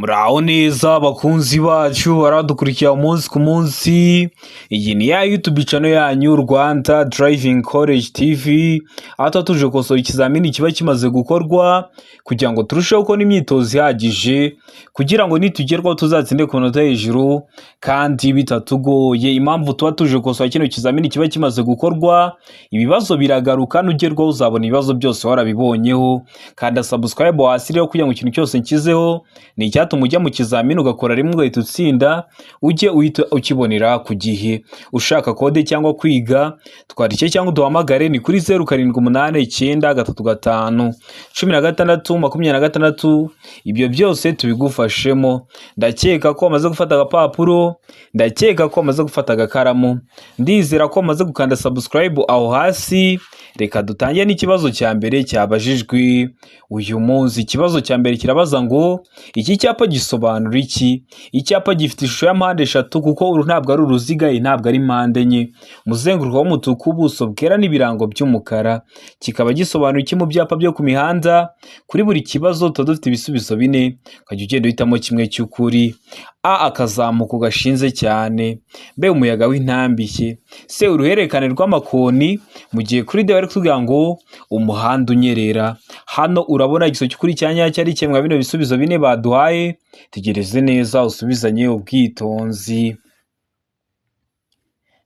Muraho neza bakunzi bacu baradukurikira umunsi ku munsi. Iyi ni ya YouTube channel yanyu Rwanda Driving College TV, aho tuje gukosora ikizamini kiba kimaze gukorwa kugira ngo turusheho gukora imyitozo ihagije kugira ngo nitugerwaho tuzatsinde ku manota hejuru kandi bitatugoye. Impamvu tuba tuje gukosora kino kizamini kiba kimaze gukorwa, ibibazo biragaruka, nugerwaho uzabona ibibazo byose warabibonyeho. Kanda subscribe hasi rero kugira ngo ikintu cyose nkizeho ni icyatuma ujya mu kizamini ugakora rimwe ugahita utsinda, ujye uhita ukibonera ku gihe. Ushaka kode cyangwa kwiga, twandike cyangwa duhamagare ni kuri 0789351626. Ibyo byose tubigufashemo. Ndakeka ko wamaze gufata agapapuro, ndakeka ko wamaze gufata agakaramu, ndizera ko wamaze gukanda subscribe aho hasi. Reka dutangiye n'ikibazo cya mbere cyabajijwe uyu munsi. Ikibazo cya mbere kirabaza ngo iki cyapa gisobanura iki? Icyapa gifite ishusho ya mpande eshatu kuko uru ntabwo ari uruziga, ntabwo ari mpande enye. Umuzenguruko w'umutuku, ubuso bwera n'ibirango by'umukara. Kikaba gisobanura iki mu byapa byo ku mihanda? Kuri buri kibazo tuba dufite ibisubizo bine, ukajya ugenda uhitamo kimwe cy'ukuri. A, akazamuko gashinze cyane. B, umuyaga w'intambike. C, uruhererekane rw'amakoni. Mu gihe kuri D bari kutubwira ngo umuhanda unyerera. Hano urabona igiso cy'ukuri cya nyacyo ari kimwe bino bisubizo bine baduhaye. Tegereze neza usubizanye ubwitonzi.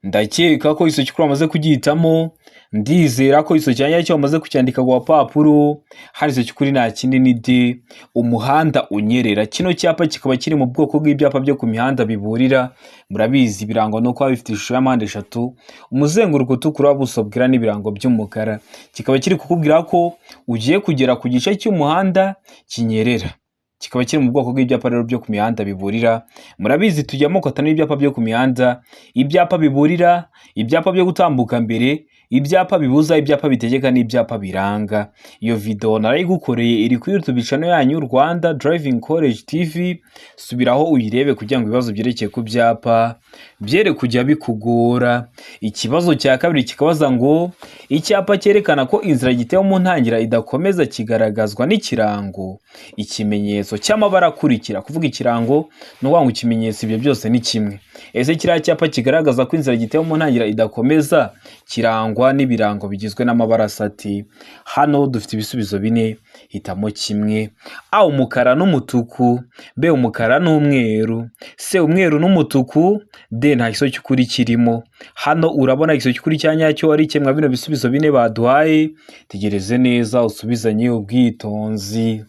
Ndakeka ko igiso cy'ukuri wamaze kugihitamo. Ndizera ko igiso cya nyacyo wamaze kucyandika ku papuro. Hari igiso cy'ukuri nta kindi ni D, umuhanda unyerera. Kino cyapa kikaba kiri mu bwoko bw'ibyapa byo ku mihanda biburira. Murabizi ibirango no kuba bifite ishusho ya mpande eshatu, umuzenguruko utukura, ubuso bwera n'ibirango by'umukara. Kikaba kiri kukubwira ko ugiye kugera ku gice cy'umuhanda kinyerera. Kikaba kiri mu bwoko bw'ibyapa rero byo ku mihanda biburira. Murabizi tujyamo kwatana ibyapa byo ku mihanda, ibyapa biburira, ibyapa byo gutambuka mbere, ibyapa bibuza, ibyapa bitegeka n'ibyapa biranga. Iyo video narayigukoreye iri kuri YouTube channel yanyu Rwanda Driving College TV. Subiraho uyirebe kugira ngo ibibazo byerekeye ku byapa byere kujya bikugora. Ikibazo cya kabiri kikabaza ngo icyapa cyerekana ko inzira gitewe mu ntangira idakomeza kigaragazwa n'ikirango. Ikimenyetso cy'amabara akurikira, kuvuga ikirango no kwanga ikimenyetso, ibyo byose ni kimwe. Ese kiriya cyapa kigaragaza ko inzira gitewe mu ntangira idakomeza kirangwa n'ibirango bigizwe n'amabara asati. Hano dufite ibisubizo bine, hitamo kimwe. A, umukara n'umutuku. B, umukara n'umweru. C, umweru n'umutuku. D, nta giso cy'ukuri kirimo. Hano urabona igiso cy'ukuri cya nyacyo ari kimwe bino bisubizo bine baduhaye. Tegereze neza usubizanye ubwitonzi.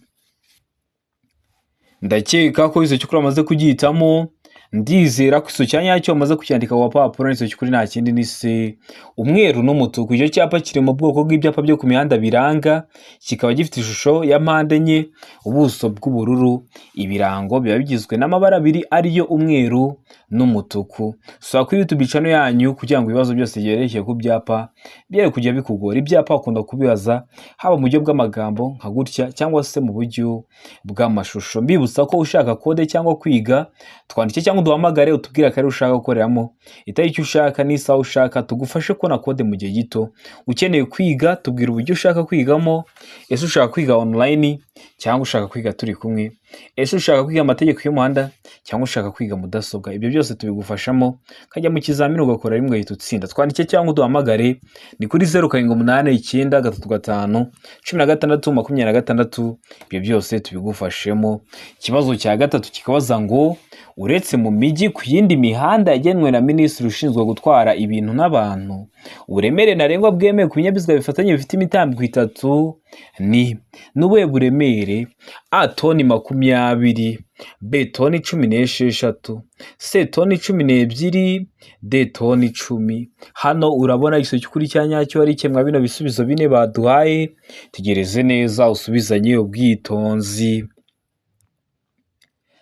Ndakeka ko igiso cy'ukuri wamaze kugihitamo. Ndizera ko igiso cya nyacyo wamaze kucyandika ku papuro. Igiso cy'ukuri nta kindi ni C, umweru n'umutuku. Icyo cyapa kiri mu bwoko bw'ibyapa byo ku mihanda biranga. Kikaba gifite ishusho ya mpande enye, ubuso bw'ubururu, ibirango biba bigizwe n'amabara abiri ariyo umweru n'umutuku. So kuri YouTube channel yanyu kugira ngo ibibazo byose byerekeye ku byapa byere kujya bikugora. Ibyapa akunda kubibaza haba mu buryo bw'amagambo nka gutya cyangwa se mu buryo bw'amashusho. Mbibutsa ko ushaka kode cyangwa kwiga, twandike cyangwa duhamagare utubwira ko ari ushaka gukoreramo, itariki ushaka n'isaha ushaka, tugufashe kubona kode mu gihe gito. Ukeneye kwiga tubwira uburyo ushaka kwigamo. Ese ushaka kwiga online cyangwa ushaka kwiga turi kumwe? Ese ushaka kwiga amategeko y'umuhanda cyangwa ushaka kwiga mudasobwa? Ibyo byose tubigufashamo, kajya mu kizamini ugakora rimwe ugahita utsinda. Twandike cyangwa duhamagare ni kuri 0789351626. Ibyo byose tubigufashemo. Ikibazo cya gatatu kikabaza ngo uretse mu mijyi ku yindi mihanda yagenwe na Minisitiri ushinzwe gutwara ibintu n'abantu, uburemere ntarengwa bwemewe ku binyabiziga bifatanye bifite imitambiko itatu ni n'ubuhe buremere? A, toni 20. B, toni 16. C, toni 12. D, toni 10. Hano urabona igiso cy'ukuri cya nyacyo ari kimwe bino bisubizo bine baduhaye. Tegereze neza usubizanye ubwitonzi.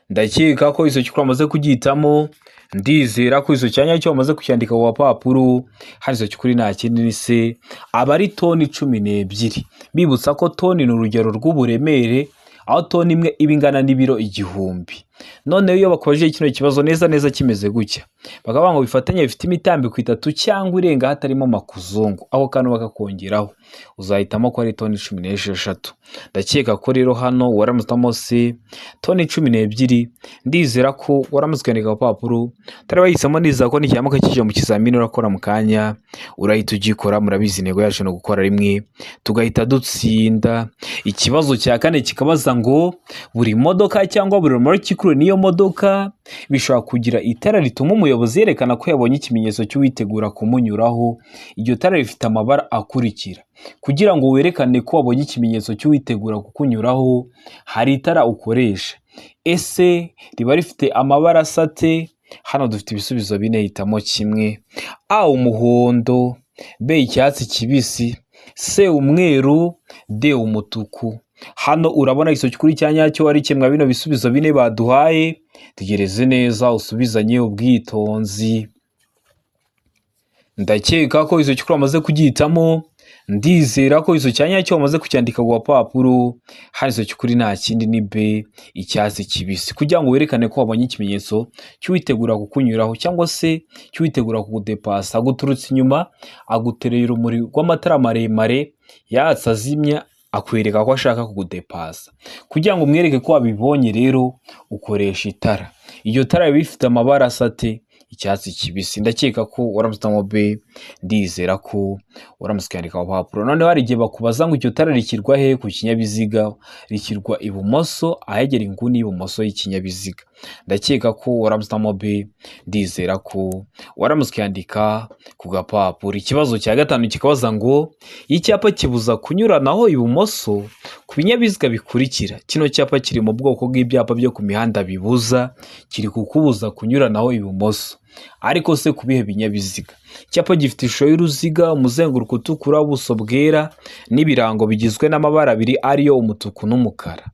Ndakeka ko igiso cy'ukuri wamaze kugihitamo. Ndizera ko igiso cya nyacyo wamaze kucyandika ku papuro. Hari igiso cy'ukuri nta kindi ni C, aba ari toni 12. Bibutsa ko toni ni urugero rw'uburemere, aho toni imwe iba ingana n'ibiro 1000. Noneho iyo bakubajije kino kibazo neza neza kimeze gutya, bakavuga ngo bifatanye bifite imitambiko 3 cyangwa irenga hatarimo makuzungu, aho kantu bakakongeraho, uzahitamo ko ari toni 16. Ndakeka ko rero hano waramutamo se toni 12. Ndizera ko waramutse kwandika ku papuro, utari wahisemo neza ko n'ikiyamuka kije mu kizamini urakora mu kanya, urahita ugikora. Murabizi intego yacu no gukora rimwe tugahita dutsinda. Ikibazo cya kane kikabaza ngo buri modoka cyangwa buri rumuri niyo modoka bishobora kugira itara rituma umuyobozi yerekana ko yabonye ikimenyetso cy'uwitegura kumunyuraho. Iryo tara rifite amabara akurikira. Kugira ngo werekane ko wabonye ikimenyetso cy'uwitegura kukunyuraho, hari itara ukoresha. Ese riba rifite amabara asate? Hano dufite ibisubizo bine, hitamo kimwe. A, umuhondo; B, icyatsi kibisi; C, umweru; D, umutuku. Hano urabona igisozi kuri cyanyacyo ari kimwe bino bisubizo bine baduhaye. Tegereze neza usubizanye ubwitonzi. Ndakeka ko izo cyukuru amaze kugihitamo. Ndizera ko izo cyanyacyo amaze kucyandika ku papuro. Hari izo cyukuri nta kindi ni B, icyatsi kibisi, kugira ngo werekane ko wabonye ikimenyetso cy'uwitegura kukunyuraho cyangwa se cy'uwitegura kugudepasa. Aguturutse inyuma, agutereye urumuri rw'amatara maremare yatsa azimya, akwereka ko ashaka kugudepasa. Kugira ngo umwereke ko wabibonye rero ukoresha itara. Iryo tara bifite amabara asate, icyatsi kibisi. Ndakeka ko waramutamo B. Ndizera ko waramutse kwandika ku papuro. Noneho hari igihe bakubaza ngo iryo tara rikirwa he ku kinyabiziga. Rikirwa ibumoso, ahegera inguni y'ibumoso y'ikinyabiziga. Ndakeka ko waramutamo B. Ndizera ko waramutse kwandika ku gapapuro. Ikibazo cya gatanu kikabaza ngo icyapa kibuza kunyuranaho ibumoso ku binyabiziga bikurikira. Kino cyapa kiri mu bwoko bw'ibyapa byo ku mihanda bibuza, kiri kukubuza kunyuranaho ibumoso. Ariko se kubihe binyabiziga? Icyapa gifite ishusho y'uruziga, umuzenguruko utukura, ubuso bwera n'ibirango bigizwe n'amabara abiri ariyo umutuku n'umukara.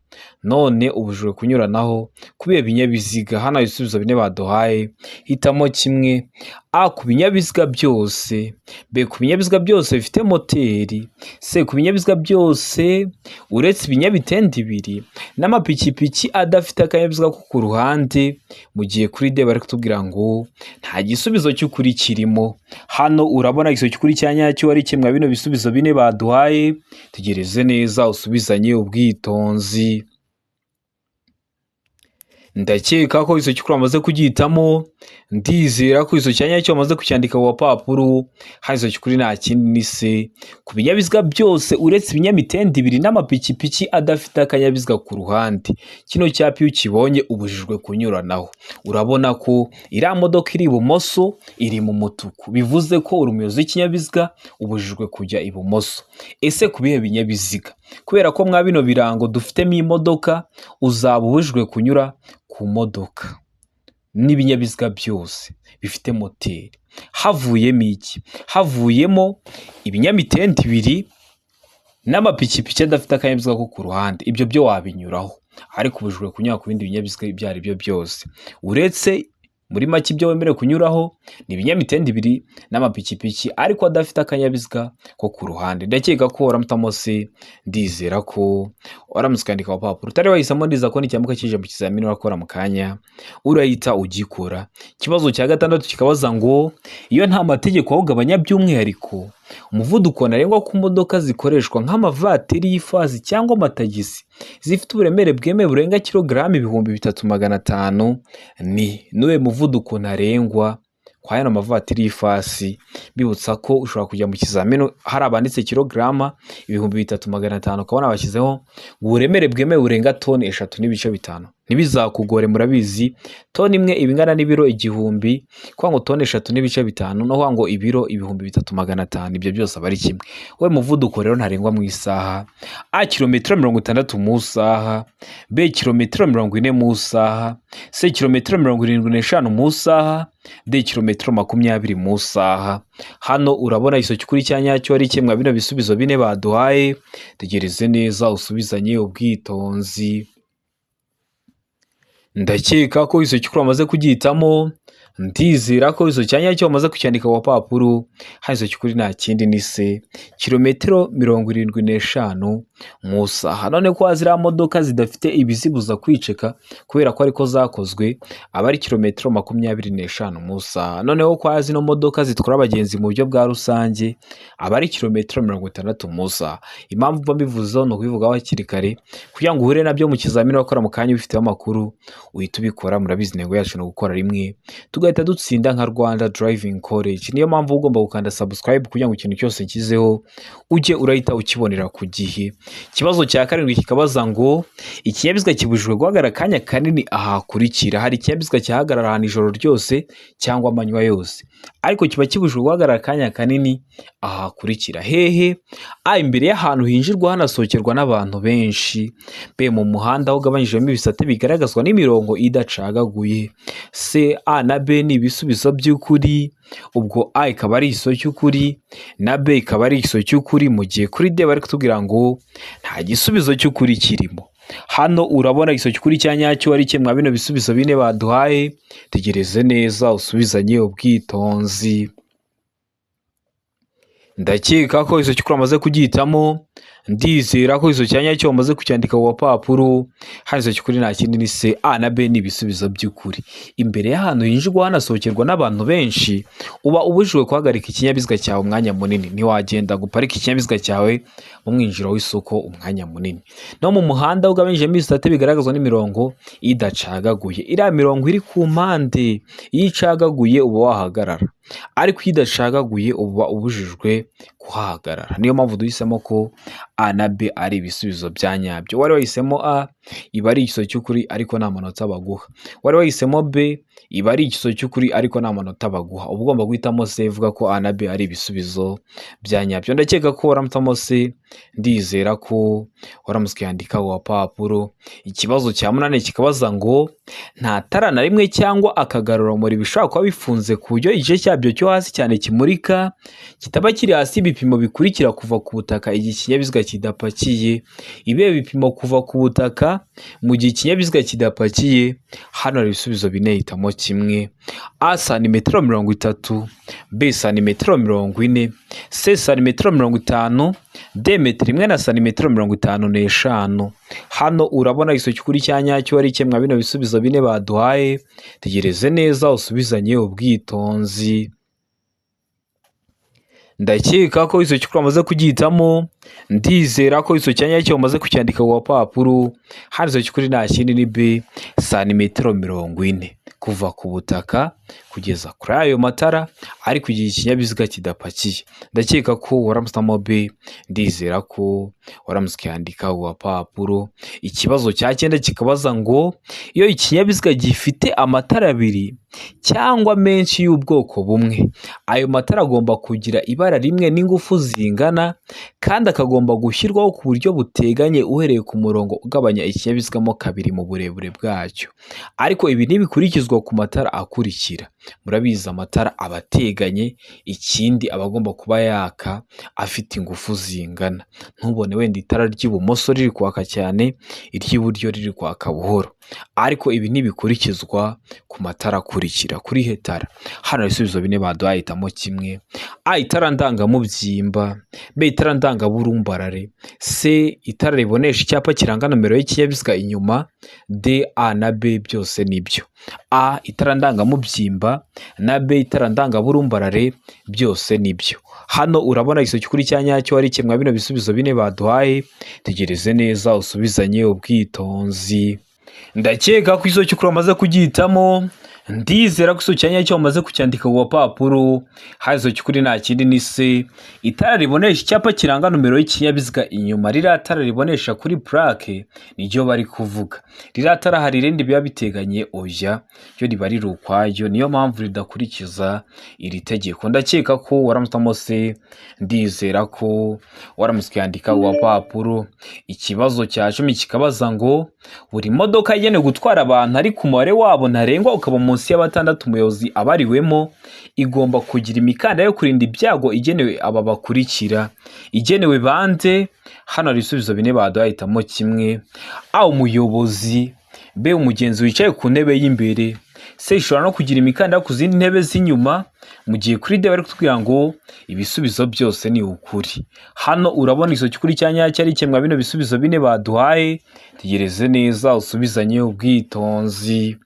None ubujijwe kunyuranaho kubihe binyabiziga? Hano ibisubizo bine baduhaye, hitamo kimwe. A, ku binyabiziga byose; B, ku binyabiziga byose bifite moteri; C, ku binyabiziga byose uretse ibinyabitende ibiri n'amapikipiki adafite akanyabiziga ko ku ruhande. Mu gihe kuri D bari kutubwira ngo nta gisubizo cy'ukuri kirimo. Hano urabona igisubizo cy'ukuri cyanyacyo ari kimwe bino bisubizo bine baduhaye. Tegereze neza usubizanye ubwitonzi. Ndakeka ko izo cyukuru amaze kugihitamo. Ndizera ko izo cyanyacyo amaze kucyandika ku papuro. Hari izo cyukuri nta kindi ni C, ku binyabiziga byose uretse ibinyamitende ibiri n'amapikipiki adafite akanyabiziga ku ruhande. Kino cyapa iyo ukibonye ubujijwe kunyuranaho. Urabona ko iriya modoka iri ibumoso iri mu mutuku, bivuze ko uri umuyobozi w'ikinyabiziga ubujijwe kujya ibumoso. Ese ku bihe binyabiziga? Kubera ko mwa bino birango dufitemo imodoka, uzaba ubujijwe kunyura ku modoka n'ibinyabiziga byose bifite moteri. Havuyemo iki? Havuyemo ibinyamitende ibiri n'amapikipiki adafite akanyabiziga ko ku ruhande. Ibyo byo wabinyuraho, ariko ubujijwe kunyura ku bindi binyabiziga ibyo ari byo byose. Uretse muri make ibyo wemerewe kunyuraho ni ibinyamitende ibiri n'amapikipiki ariko adafite akanyabiziga ko ku ruhande. Ndakeka ko waramutamo C. Ndizera ko waramutse kwandika ku papuro. Utari wahisemo neza ko n'ikiyamuka kije mu kizamini urakora mu kanya, urahita ugikora. Ikibazo cya gatandatu kikabaza ngo iyo nta mategeko awugabanya by'umwihariko umuvuduko ntarengwa ku modoka zikoreshwa nk'amavatiri y'ifasi cyangwa amatagisi zifite uburemere bwemewe burenga kilogaramu 3500, ni nuwe muvuduko ntarengwa kwa yano mavatiri y'ifasi? Bibutsa ko ushobora kujya mu kizamini hari abanditse kilogaramu 3500, ukabona bashyizeho uburemere bwemewe burenga toni 3.5. Ntibizakugore, murabizi toni imwe ibingana n'ibiro 1000, kwa ngo toni 3.5 no kwa ngo ibiro 3500. Ibyo byose aba ari kimwe. We muvuduko rero ntarengwa mu isaha: A, kilometero 60 mu isaha; B, kilometero 40 mu isaha; C, kilometero 75 mu isaha; D, kilometero 20 mu isaha. Hano urabona iso cyukuri cyanyacyo ari kimwe bino bisubizo bine baduhaye. Tegereze neza usubizanye ubwitonzi. ndakeka ko icyo cyukuri wamaze kugihitamo, ndizera ko icyo cyanya cyo wamaze kucyandika ku papuro. Hano icyo cyukuri nta kindi ni se kilometero 75 mu isaha. None ko ziriya modoka zidafite ibizibuza kwiceka kubera ko ariko zakozwe, aba ari kilometero 25 mu isaha. Noneho ko zino modoka zitwara abagenzi mu buryo bwa rusange, aba ari kilometero 60 mu isaha. Impamvu mba mbivuzeho ni ukubivugaho hakiri kare kugira ngo uhure nabyo mu kizamini wakora mu kanya ubifiteho amakuru uhita ubikora. Murabizi intego yacu ni ugukora rimwe tugahita dutsinda nka Rwanda Driving College. Niyo mpamvu ugomba gukanda subscribe kugira ngo ikintu cyose nshyizeho ujye urahita ukibonera ku gihe. Ikibazo cya karindwi kikabaza ngo ikinyabiziga kibujijwe guhagarara akanya kanini ahakurikira. Hari ikinyabiziga cyahagarara ahantu ijoro ryose cyangwa amanywa yose, ariko kiba kibujijwe guhagarara akanya kanini ahakurikira. Hehe? A, imbere y'ahantu hinjirwa hanasohokerwa n'abantu benshi. B, mu muhanda aho ugabanyijemo ibisate bigaragazwa n'imirongo idacagaguye. C, A na B ni ibisubizo by'ukuri, ubwo A ikaba ari igiso cy'ukuri na B ikaba ari igiso cy'ukuri, mu gihe kuri D bari kutubwira ngo nta gisubizo cy'ukuri kirimo. Hano urabona igiso cy'ukuri cya nyacyo ari kimwe bino bisubizo bine baduhaye. Tegereze neza usubizanye ubwitonzi. Ndakeka ko izo cyukuri amaze kugihitamo, ndizera ko izo cyanya cyo bamaze kucyandika ku papuro. Hano izo cyukuri nta kindi ni C, A na B ni ibisubizo by'ukuri. Imbere y'ahantu hinjirwa hanasohokerwa n'abantu benshi, uba ubujijwe guhagarika ikinyabiziga cyawe umwanya munini. Ntiwagenda guparika ikinyabiziga cyawe mu mwinjiro w'isoko umwanya munini. No mu muhanda ugabanyijemo ibisate bigaragazwa n'imirongo idacagaguye. Iriya mirongo iri ku mpande iyo icagaguye uba wahagarara, ariko iyo idacagaguye uba ubujijwe kuhahagarara. Niyo mpamvu duhisemo ko A na B ari ibisubizo bya nyabyo. Wari wahisemo A, iba ari igiso cy'ukuri ariko nta manota baguha. Wari wahisemo B, iba ari igiso cy'ukuri ariko nta manota baguha. Uba ugomba guhitamo C, uvuga ko A na B ari ibisubizo bya nyabyo. Ndakeka ko waramutamo C, ndizera ko waramutse ukiyandika ku papuro. Ikibazo cya 8 kikabaza ngo nta tara na rimwe cyangwa akagarurarumuri bishobora kuba bifunze ku buryo igice cyabyo cyo hasi cyane kimurika kitaba kiri hasi ibipimo bikurikira kuva ku butaka igihe ikinyabiziga kidapakiye. Ibihe bipimo kuva ku butaka mu gihe ikinyabiziga kidapakiye? Hano hari ibisubizo bine, hitamo kimwe. A, santimetero 30, B, santimetero 40, C, santimetero 50, D, metero 1 na santimetero 55. Hano urabona igiso cy'ukuri cya nyacyo ari kimwe bino bisubizo bine baduhaye. Tegereze neza usubizanye ubwitonzi. Ndakeka ko iso cyukuri amaze kugihitamo, ndizera ko iso cyanya cyo bamaze kucyandika ku papuro. Hano iso cyukuri nta kindi ni B, santimetero 40 kuva ku butaka kugeza kuri ayo matara ariko igihe ikinyabiziga kidapakiye. Ndakeka ko waramutamo B, ndizera ko waramutse ukiyandika ku papuro. Ikibazo cya 9 kikabaza ngo iyo ikinyabiziga gifite amatara abiri cyangwa menshi y'ubwoko bumwe, ayo matara agomba kugira ibara rimwe n'ingufu zingana kandi akagomba gushyirwaho ku buryo buteganye uhereye ku murongo ugabanya ikinyabiziga mo kabiri mu burebure bwacyo. Ariko ibi ntibikurikizwa ku matara akurikira. Murabizi amatara abateganye, ikindi abagomba kuba yaka afite ingufu zingana. Ntubone wenda itara ry'ibumoso riri kwaka cyane, iry'iburyo riri kwaka buhoro. Ariko ibi ntibikurikizwa ku matara akurikira. Kuri hetara hano ibisubizo bine baduhahitamo kimwe. A, itara ndangamubyimba, B, itara ndangaburumbarare, C, itara ribonesha icyapa kiranga nomero y'ikinyabiziga inyuma, D, A na B byose nibyo. A, itara ndangamubyimba na B, itara ndangaburumbarare byose nibyo. Hano urabona igiso cy'ukuri cya nyacyo ari kimwe bino bisubizo bine baduhaye. Tegereze neza usubizanye ubwitonzi. Ndakeka ko iso cy'ukuri amaze kugihitamo, ndizera ko iso cyanya cyo bamaze kucyandika ku papuro. Hazo cy'ukuri nta kindi ni C, itara ribonesha icyapa kiranga nomero y'ikinyabiziga inyuma. Ririya tara ribonesha kuri plaque niryo bari kuvuga. Ririya tara hari irindi biba biteganye oya, ryo riba riri ukwaryo, niyo mpamvu ridakurikiza iri tegeko. Ndakeka ko waramutamo C, ndizera ko waramutse ukiyandika ku papuro. Ikibazo cya 10 kikabaza ngo buri modoka igenewe gutwara abantu ariko umubare wabo ntarengwa ukaba munsi y'abatandatu umuyobozi abariwemo igomba kugira imikanda yo kurinda ibyago igenewe aba bakurikira. Igenewe bande? Hano hari ibisubizo bine baduhahitamo kimwe. A, umuyobozi, B umugenzi wicaye ku ntebe y'imbere. C ishobora no kugira imikandara ku zindi ntebe z'inyuma. Mu gihe kuri D bari kutubwira ngo ibisubizo byose ni ukuri. Hano urabona iso cy'ukuri cya nyacyo ari kimwe bino bisubizo bine baduhaye. Tegereze neza usubizanye ubwitonzi.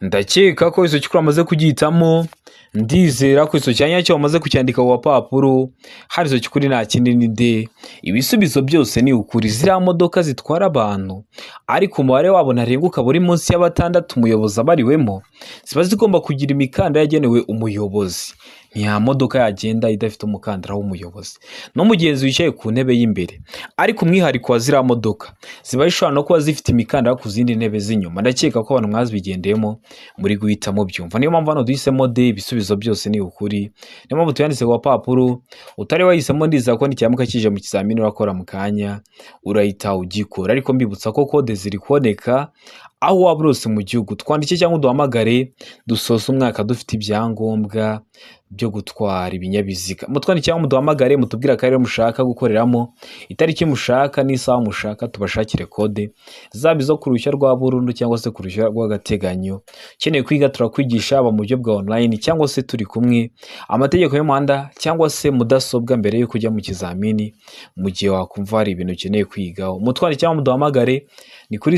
Ndakeka ko iso cy'ukuri amaze kugihitamo. Ndizera ko iso cyanya cyo bamaze kucyandika ku papuro. Hari iso cy'ukuri nta kindi ni D. Ibisubizo byose ni ukuri. Ziriya modoka zitwara abantu ariko umubare wabo ntarenguka buri munsi y'abatandatu umuyobozi abariwemo, ziba zigomba kugira imikandara yagenewe umuyobozi. Nta modoka yagenda idafite umukandara w'umuyobozi. N'umugenzi wicaye ku ntebe y'imbere. Ariko umwihariko wa ziriya modoka ziba zishobora no kuba zifite imikandara ku zindi ntebe z'inyuma. Ndakeka ko abantu mwazibigendeyemo muri guhitamo byumva. Niyo mpamvu hano duhisemo D, ibisubizo byose ni ukuri. Niyo mpamvu tuyanditse ku papuro. Utari wahisemo ndizera ko ntikiyamuka kije mu kizamini urakora mu kanya urahita ugikora. Ariko mbibutsa ko kode ziri kuboneka aho waba urose mu gihugu. Twandike cyangwa uduhamagare dusoza umwaka dufite ibyangombwa byo gutwara ibinyabiziga. Mutwandike cyangwa muduhamagare mutubwira akarere mushaka gukoreramo, itariki mushaka n'isaha mushaka, tubashakire kode zaba izo ku ruhushya rwa burundu cyangwa se ku ruhushya rw'agateganyo. Ukeneye kwiga turakwigisha aba mu buryo bwa online cyangwa se turi kumwe, amategeko y'umuhanda cyangwa se mudasobwa mbere yo kujya mu kizamini mu gihe wakumva hari ibintu ukeneye kwigaho. Mutwandike cyangwa muduhamagare ni kuri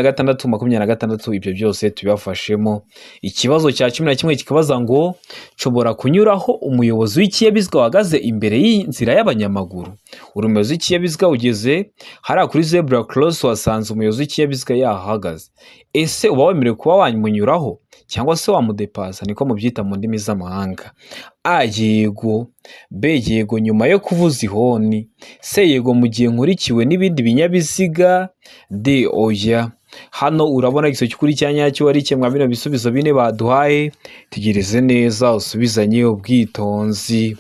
0789931626. Ibyo byose tubibafashemo. Ikibazo cya 11 kikabaza ngo nshobora kunyuraho umuyobozi w'ikinyabiziga wahagaze imbere y'inzira y'abanyamaguru. Umuyobozi w'ikinyabiziga ugeze hariya kuri zebra cross wasanze umuyobozi w'ikinyabiziga yahagaze. Ese uba wemerewe kuba wamunyuraho cyangwa se wamudepasa? Niko mubyita mu ndimi z'amahanga. A yego. B yego nyuma yo kuvuza ihoni. C yego mu gihe nkurikiwe n'ibindi binyabiziga. D oya. Hano urabona igiso cy'ukuri cya nyacyo ari kimwe bino bisubizo bine baduhaye. Tegereze neza usubizanye ubwitonzi.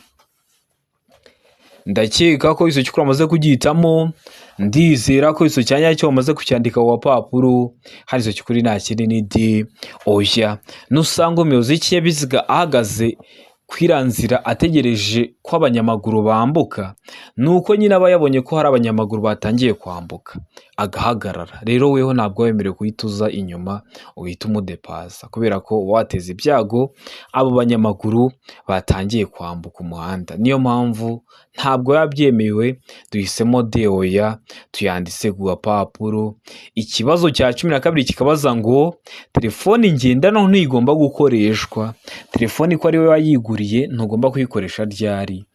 Ndakeka ko iso cy'ukuri amaze kugihitamo. Ndizera ko iso cyanya cyo bamaze kucyandika ku papuro. Hari iso cy'ukuri nta kindi ni D oya. Nusanga umuyobozi w'ikinyabiziga ahagaze kwiranzira ategereje ko abanyamaguru bambuka, nuko nyine aba yabonye ko hari abanyamaguru batangiye kwambuka agahagarara. Rero weho ntabwo wemerewe kuhituza inyuma uhita umudepasa, kubera ko wateza ibyago abo banyamaguru batangiye kwambuka umuhanda. Niyo mpamvu ntabwo yabyemewe. Duhisemo D oya, tuyanditse ku papuro. Ikibazo cya 12 kikabaza ngo telefoni ngendanwa ntigomba gukoreshwa. Telefoni ko ari we wayiguriye ntugomba kuyikoresha ryari?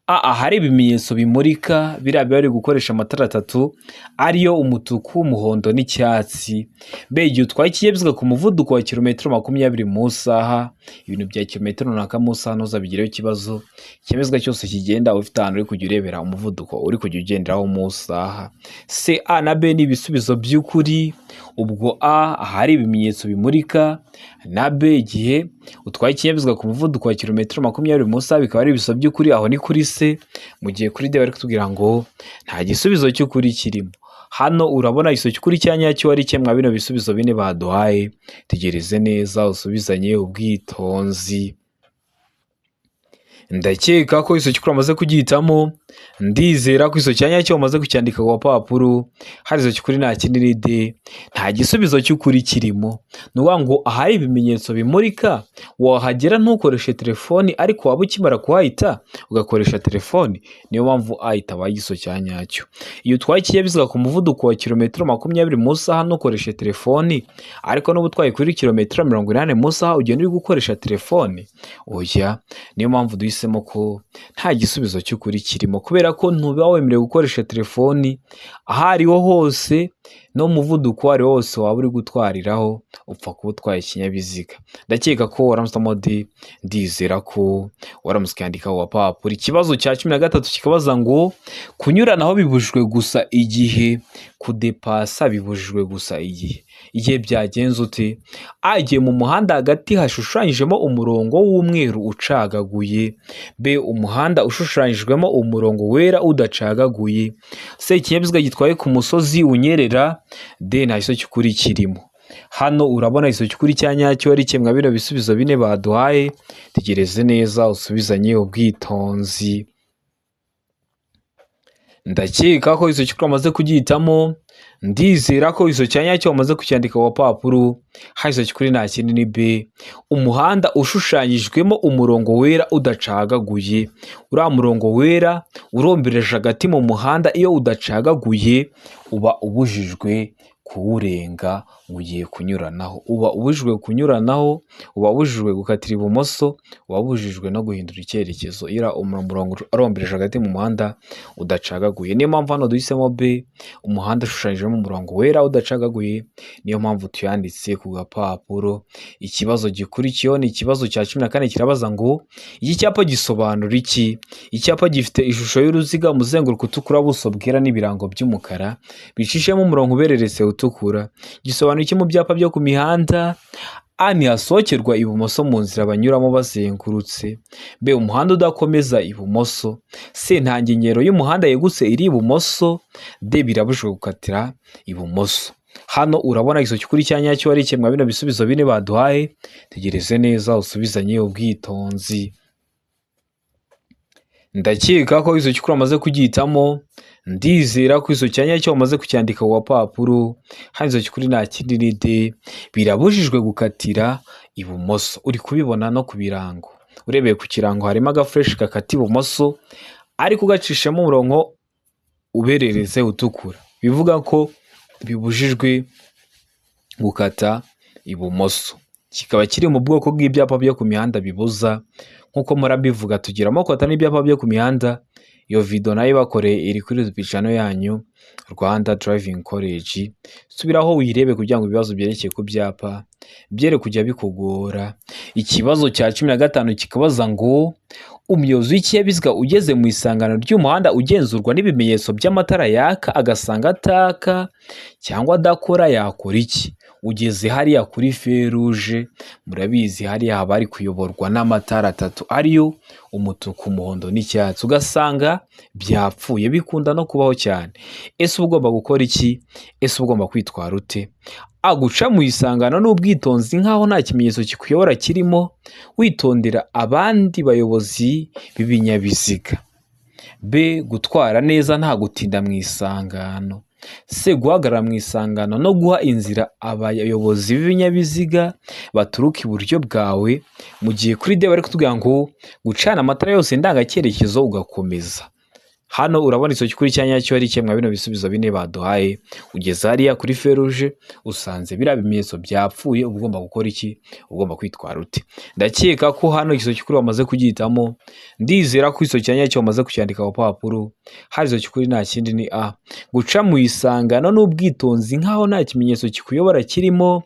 A hari ibimenyetso bimurika biriya bari gukoresha amatara 3 ariyo umutuku, umuhondo n'icyatsi. B igihe utwaye ikinyabiziga ku muvuduko wa kilometero 20 mu saha. Ibintu bya kilometero runaka mu saha ntuzabigireho ikibazo. Ikinyabiziga cyose kigenda ufite ahantu uri kujya urebera umuvuduko uri kujya ugenderaho mu saha. C, A na B ni ibisubizo by'ukuri. Ubwo A hari ibimenyetso bimurika, na B igihe utwaye ikinyabiziga ku muvuduko wa kilometero 20 mu saha bikaba ari ibisubizo by'ukuri. Aho ni kuri C. Mu gihe kuri D bari kutubwira ngo nta gisubizo cy'ukuri kirimo. Hano urabona iso cy'ukuri cya nyacyo ari kimwe bino bisubizo bine baduhaye. Tegereze neza usubizanye ubwitonzi. Ndakeka ko iso cy'ukuri amaze kugihitamo. Ndizera ko iso cyanya cyo bamaze kucyandika ku papuro. Hari iso cy'ukuri nta kindi ni D. Nta gisubizo cy'ukuri kirimo. Nuwa ngo ahari ibimenyetso bimurika wahagera ntukoreshe telefoni, ariko waba ukimara kuhahita ugakoresha telefoni. Niyo mpamvu A itabaye iso cyanya cyo. Iyo utwaye ikinyabiziga ku muvuduko wa kilometero 20 mu saha ntukoreshe telefoni, ariko n'ubu utwaye kuri kilometero 80 mu saha ugenda uri gukoresha telefoni, oya. Niyo mpamvu duhisemo ko nta gisubizo cy'ukuri kirimo, kubera ko ntuba wemerewe gukoresha telefoni ahariho hose no muvuduko wari wose waba uri gutwariraho upfa kuba utwaye ikinyabiziga. Ndakeka ko waramusamo D. Ndizera ko waramusikandika ku papuro. Ikibazo cya 13 kikabaza ngo kunyuranaho bibujijwe gusa igihe, kudepasa bibujijwe gusa igihe byagenze ute? A igihe mu muhanda hagati hashushanyijemo umurongo w'umweru ucagaguye. B umuhanda ushushanyijwemo umurongo wera udacagaguye. C ikinyabiziga gitwaye ku musozi unyerera. D nta iso cy'ukuri kirimo. Hano urabona iso cy'ukuri cya nyacyo ari kimwe bino bisubizo bine baduhaye. Tegereze neza usubizanye ubwitonzi. ndakeka ko izo cyukuri wamaze kugihitamo, ndizera ko izo cyanya cyo wamaze kucyandika ku gapapuro. Hari izo cyukuri nta kindi ni B, umuhanda ushushanyijwemo umurongo wera udacagaguye. Uriya murongo wera urombereje hagati mu muhanda, iyo udacagaguye uba ubujijwe kuwurenga ngo ugiye kunyuranaho, uba ubujijwe kunyuranaho, uba ubujijwe gukatira ibumoso, uba ubujijwe no guhindura icyerekezo iyo umurongo arombereje hagati mu muhanda udacagaguye. Niyo mpamvu hano duhisemo B, umuhanda ushushanyijemo umurongo wera udacagaguye, niyo mpamvu tuyanditse ku gapapuro. Ikibazo gikurikiyeho ni ikibazo cya 14, kirabaza ngo iki cyapa gisobanura iki? Icyapa gifite ishusho y'uruziga, umuzenguruko utukura, ubuso bwera n'ibirango by'umukara bicishemo umurongo ubereretse utukura. Gisobanura iki mu byapa byo ku mihanda? A, ntihasohokerwa ibumoso mu nzira banyuramo bazengurutse. B, umuhanda udakomeza ibumoso. C, nta nkengero y'umuhanda yegutse iri ibumoso. D, birabujijwe gukatira ibumoso. Hano urabona izo cyukuri cya nyacyo ari ikemwa bino bisubizo bine baduhaye. Tegereze neza usubizanye ubwitonzi. Ndakeka ko izo cyukuri wamaze kugihitamo, ndizera ko izo cyanya cyo wamaze kucyandika ku gapapuro. Hari izo cyukuri nta kindi ni D, birabujijwe gukatira ibumoso. Uri kubibona no ku birango, urebeye ku kirango harimo agafureshi gakata ibumoso ariko ugacishamo umurongo uberereze utukura, bivuga ko bibujijwe gukata ibumoso. Kikaba kiri mu bwoko bw'ibyapa byo ku mihanda bibuza. Nkuko murabivuga tugira amoko atanu y'ibyapa byo ku mihanda. Iyo video nayo bakoreye iri kuri YouTube channel yanyu Rwanda Driving College. Subiraho uyirebe kugira ngo ibibazo byerekeye ku byapa byere kujya bikugora. Ikibazo cya 15 kikabaza ngo umuyobozi w'ikinyabiziga ugeze mu isangano ry'umuhanda ugenzurwa n'ibimenyetso by'amatara yaka agasanga ataka cyangwa adakora yakora iki? Ugeze hariya kuri feruje, murabizi hariya haba ari kuyoborwa n'amatara atatu ariyo umutuku, umuhondo n'icyatsi, ugasanga byapfuye. Bikunda no kubaho cyane. Ese ugomba gukora iki? Ese ugomba kwitwara ute? A, guca mu isangano n'ubwitonzi nkaho nta kimenyetso kikuyobora kirimo, witondera abandi bayobozi b'ibinyabiziga. B, gutwara neza nta gutinda mu isangano. C, guhagarara mu isangano no guha inzira abayobozi b'ibinyabiziga baturuka iburyo bwawe, mu gihe kuri D bari kutubwira ngo gucana amatara yose ndangacyerekezo ugakomeza. Hano urabona icyo cyukuri cya nyacyo ari ikemwa bino bisubizo bine baduhaye. Ugeze hariya kuri feruje usanze biriya bimenyetso byapfuye, ugomba gukora iki? Ugomba kwitwara ute? Ndakeka ko hano icyo cyukuri wamaze kugihitamo, ndizera ko icyo cya nyacyo wamaze kucyandika ku papuro. Hari icyo cyukuri nta kindi ni A, guca mu isangano n'ubwitonzi nkaho nta kimenyetso kikuyobora kirimo,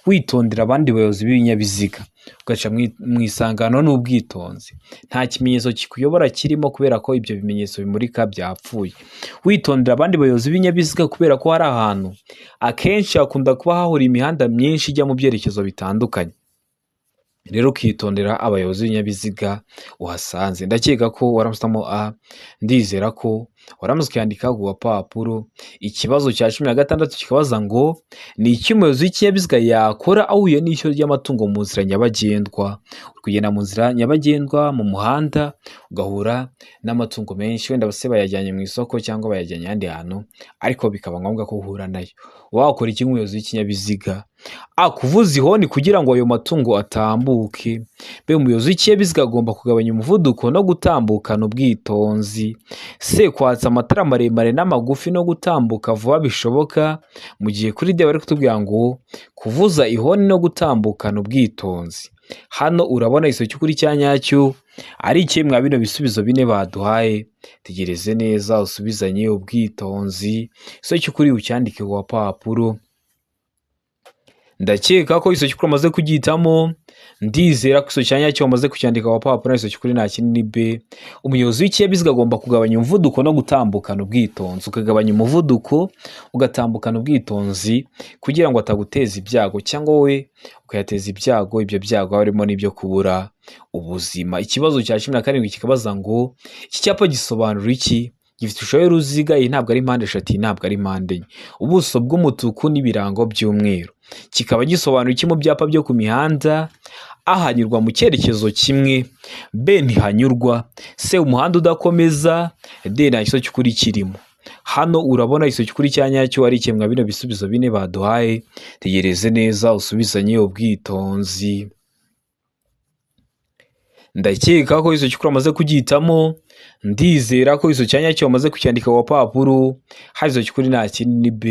witondera abandi bayobozi b'ibinyabiziga. Ugaca mu isangano n'ubwitonzi, nta kimenyetso kikuyobora kirimo kubera ko ibyo bimenyetso bimurika byapfuye. Witondera abandi bayobozi b'ibinyabiziga kubera ko hari ahantu akenshi hakunda kuba hahura imihanda myinshi ijya mu byerekezo bitandukanye, rero ukitondera abayobozi b'ibinyabiziga uhasanze. Ndakeka ko waramusamo A, ndizera ko waramutse ukandika ku gapapuro. Ikibazo cya 16 kikabaza ngo ni iki umuyobozi w'ikinyabiziga yakora ahuye n'ishyo ry'amatungo mu nzira nyabagendwa? Kugenda mu nzira nyabagendwa mu muhanda ugahura n'amatungo menshi, wenda base bayajyanye mu isoko cyangwa bayajyanye ahandi hantu, ariko bikaba ngombwa ko uhura nayo. Wakora iki umuyobozi w'ikinyabiziga? A, kuvuza ihoni kugira ngo ayo matungo atambuke. B, umuyobozi w'ikinyabiziga agomba kugabanya umuvuduko no gutambukana ubwitonzi. C, kwatsa amatara maremare n'amagufi no gutambuka vuba bishoboka, mu gihe kuri D bari kutubwira ngo kuvuza ihoni no gutambukana ubwitonzi. Hano urabona iso cyukuri cya nyacyo ari ikemwa bino bisubizo bine baduhaye. Tegereze neza usubizanye ubwitonzi, iso cyukuri ucyandike ku papuro. Ndakeka ko iso cyukuri amaze kugihitamo, ndizera ko iso cyanya cyo amaze kucyandika ku papuro. Iso cyukuri nta kindi ni B, umuyobozi w'ikinyabiziga agomba kugabanya umuvuduko no gutambukana ubwitonzi. Ukagabanya umuvuduko ugatambukana ubwitonzi kugira ngo ataguteza ibyago cyangwa wowe ukayateza ibyago. Ibyo byago harimo n'ibyo kubura ubuzima. Ikibazo cya 17 kikabaza ngo iki cyapa gisobanura iki? Gifite ishusho y'uruziga, iyi ntabwo ari mpande eshatu, ntabwo ari mpande enye, ubuso bw'umutuku n'ibirango by'umweru. Kikaba gisobanura iki mu byapa byo ku mihanda? A hanyurwa mu cyerekezo kimwe, B ntihanyurwa, C umuhanda udakomeza, D nta kibazo cy'ukuri kirimo. Hano urabona iso cy'ukuri cya nyacyo ari ikemwa bino bisubizo bine baduhaye. Tegereze neza usubizanye ubwitonzi. Ndakeka ko iso cy'ukuri amaze kugihitamo, ndizera ko iso cyanya cyo amaze kucyandika ku papuro. Hari iso cy'ukuri nta kindi ni B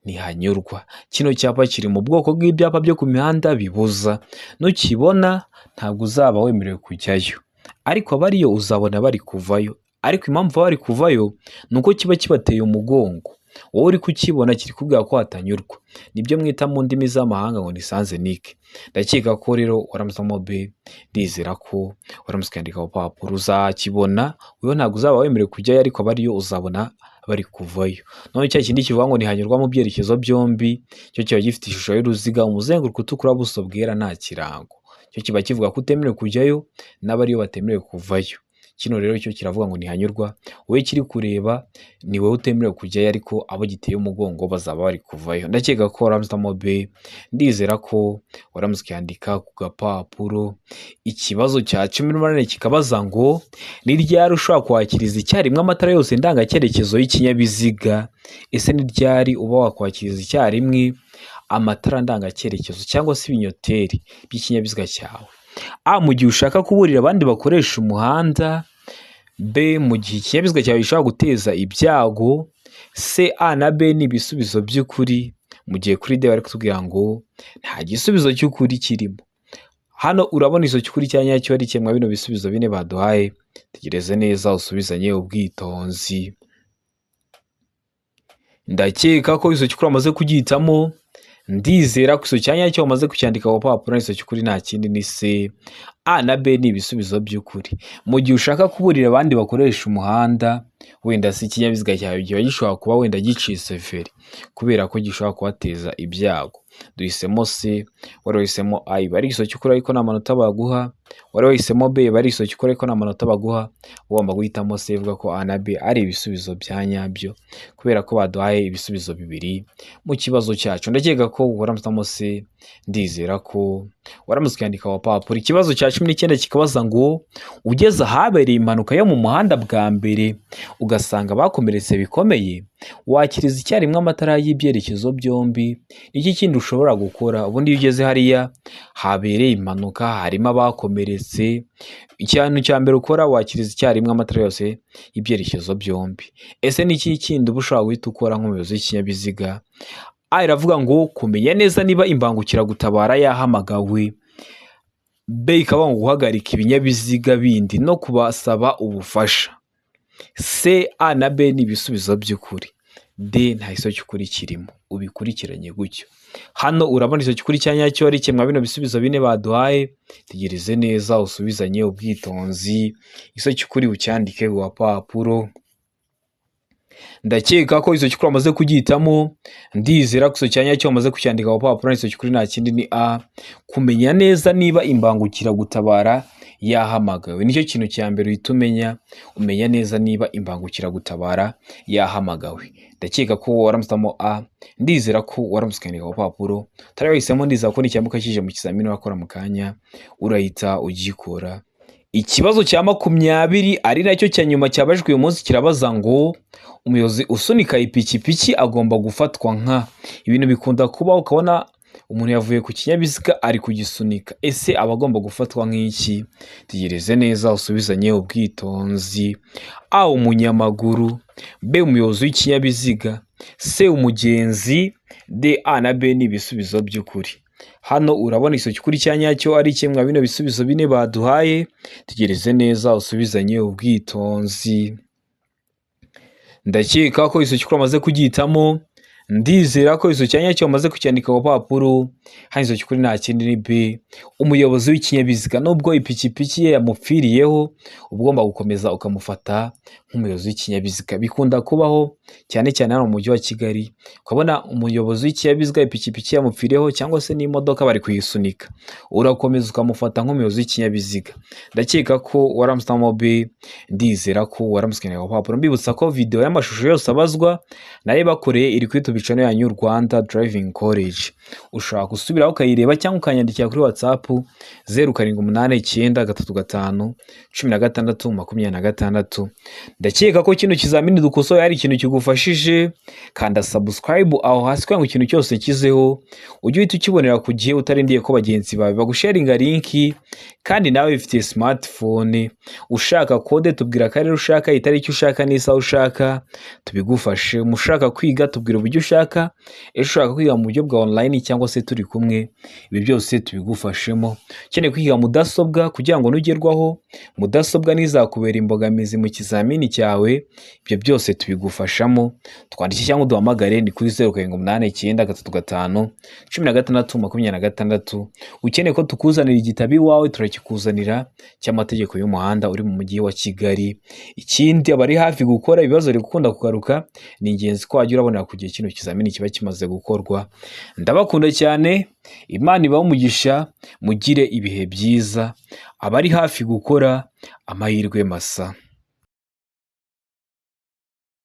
ntihanyurwa. Kino cyapa kiri mu bwoko bw'ibyapa byo ku mihanda bibuza, nukibona ntabwo uzaba wemerewe kujyayo, ariko abariyo uzabona bari kuvayo. Ariko impamvu bari kuvayo nuko kiba kibateye umugongo, wowe uri kukibona kiri kubwira ko hatanyurwa. Nibyo mwita mu ndimi z'amahanga ngo ni sans unique. Ndakeka ko rero waramusamo B, ndizera ko waramuskandika ku papuro uzakibona. Wewe ntabwo uzaba wemerewe kujyayo, ariko abariyo uzabona bari kuvayo. None cya kindi kivuga ngo ntihanyurwa mu byerekezo byombi, cyo kiba gifite ishusho y'uruziga, umuzenguruko utukura, buso bwera, nta kirango. Cyo kiba kivuga ko utemerewe kujyayo n'abariyo batemerewe kuvayo. Kino rero cyo kiravuga ngo ntihanyurwa, wowe kiri kureba ni wowe utemerewe kujyayo, ariko abo giteye umugongo bazaba bari kuvayo. Ndakeka ko waramusamo B, ndizera ko waramuskandika ku gapapuro. Ikibazo cya 18 kikabaza ngo ni ryari ushobora kwakiriza icyarimwe amatara yose ndangacyerekezo y'ikinyabiziga. Ese ni ryari uba wakwakiriza icyarimwe amatara ndangacyerekezo cyangwa se ibinyoteri by'ikinyabiziga cyawe? A mu gihe ushaka kuburira abandi bakoresha umuhanda, B mu gihe ikinyabiziga cyawe gishobora guteza ibyago, C A na B ni ibisubizo by'ukuri, mu gihe kuri D bari kutubwira ngo nta gisubizo cy'ukuri kirimo. Hano urabona iso cy'ukuri cya nyacyo ari ikemwa bino bisubizo bine baduhaye. Tegereze neza usubizanye ubwitonzi. Ndakeka ko iso cy'ukuri amaze kugihitamo, ndizera ko iso cyanya cyo amaze kucyandika ku papuro. Iso cy'ukuri nta kindi ni C. A na B ni ibisubizo by'ukuri. Mu gihe ushaka kuburira abandi bakoresha umuhanda, wenda si ikinyabiziga cyawe gihe gishobora kuba wenda gicitse feri kubera ko gishobora kubateza ibyago. Duhisemo C, wari wahisemo A, bari iso cy'ukuri ariko nta manota baguha. Wari wahisemo B, bari iso cy'ukuri ariko nta manota baguha. Ugomba guhitamo C, uvuga ko A na B ari ibisubizo bya nyabyo kubera ko baduhaye ibisubizo bibiri mu kibazo cyacu. Ndakeka ko waramusamo C, ndizera ko waramuskandika ku papuro. Ikibazo cya 19 kikabaza ngo ugeze ahabereye impanuka yo mu muhanda bwa mbere ugasanga bakomeretse bikomeye, wakiriza icyarimwe amatara y'ibyerekezo byombi. Iki kindi ushobora gukora ubundi iyo ugeze hariya habereye impanuka harimo abakomeretse, ikintu cya mbere ukora wakiriza icyarimwe amatara yose y'ibyerekezo byombi. Ese ni iki kindi uba ushobora guhita ukora nk'umuyobozi w'ikinyabiziga? A iravuga ngo kumenya neza niba imbangukiragutabara yahamagawe. B ikaba ngo guhagarika ibinyabiziga bindi no kubasaba ubufasha. C, A na B ni ibisubizo by'ukuri. D nta iso cy'ukuri kirimo. Ubikurikiranye gutyo. Hano urabona iso cy'ukuri cya nyacyo ari ikemwa bino bisubizo bine baduhaye. Tegereze neza usubizanye ubwitonzi. Iso cy'ukuri ucyandike ku papuro. Ndakeka ko iso cy'ukuri amaze kugihitamo, ndizera ko iso cyanya cyo amaze kucyandika ku papuro. Iso cy'ukuri nta kindi ni A, kumenya neza niba imbangukiragutabara yahamagawe. Nicyo kintu cya mbere uhita umenya neza niba imbangukiragutabara yahamagawe. Ndakeka ko waramusamo A, ndizera ko waramuskandika ku papuro. Tari wahisemo, ndizera ko nicyambuka kije mu kizamini wakora mu kanya urahita ugikora. Ikibazo cya 20 ari nacyo cya nyuma cyabajwe uyu munsi kirabaza ngo umuyobozi usunika ipikipiki agomba gufatwa nka. Ibintu bikunda kuba ukabona umuntu yavuye ku kinyabiziga ari kugisunika. Ese abagomba gufatwa nk'iki? Tegereze neza usubizanye ubwitonzi. A umunyamaguru, B umuyobozi w'ikinyabiziga, C umugenzi, D A na B ni ibisubizo by'ukuri. Hano urabona iso cy'ukuri cya nyacyo ari ikemwa bino bisubizo bine baduhaye. Tegereze neza usubizanye ubwitonzi. Ndakeka ko iso cy'ukuri amaze kugihitamo, ndizera ko iso cyanya cyo amaze kucyandika ku papuro. Hari iso cy'ukuri nta kindi ni B, umuyobozi w'ikinyabiziga. Nubwo ipikipiki ye yamupfiriyeho, ugomba gukomeza ukamufata nk'umuyobozi w'ikinyabiziga. Bikunda kubaho cyane cyane hano mu mujyi wa Kigali, ukabona umuyobozi w'ikinyabiziga ipikipiki yamupfiriyeho cyangwa se n'imodoka bari kuyisunika, urakomeza ukamufata nk'umuyobozi w'ikinyabiziga. Ndakeka ko waramusamo B, ndizera ko waramuskandika ku papuro. Mbibutsa ko video y'amashusho yose abazwa naye bakoreye iri kuri YouTube channel yanyu Rwanda Driving College. Ushobora gusubiraho ukayireba cyangwa ukanyandikira kuri WhatsApp 0789 Ndakeka ko kino kizamini dukosoye ari ikintu kigufashije. Kanda subscribe aho hasi kugira ngo ikintu cyose kizeho ujye uhita ukibonera ku gihe utarindiye ko bagenzi bawe bagusharinga linki. Kandi nawe bifitiye smartphone ushaka code tubwira akarere ushaka, itariki ushaka n'isaha ushaka, tubigufashe. Mushaka kwiga tubwira uburyo ushaka, ushaka kwiga mu buryo bwa online cyangwa se turi kumwe, ibi byose tubigufashemo. Ukeneye kwiga mudasobwa kugira ngo nugerwaho mudasobwa nizakubera imbogamizi mu kizamini cyawe, ibyo byose tubigufashamo. Twandike cyangwa duhamagare ni kuri 0789 Ukeneye ko tukuzanira igitabo iwawe turakikuzanira cy'amategeko y'umuhanda uri mu mujyi wa Kigali. Ikindi abari hafi gukora ibibazo biri gukunda kugaruka, ni ingenzi ko wajya urabonera ku gihe kino kizamini kiba kimaze gukorwa. Ndabakunda cyane, Imana ibahe umugisha, mugire ibihe byiza. Abari hafi gukora amahirwe masa.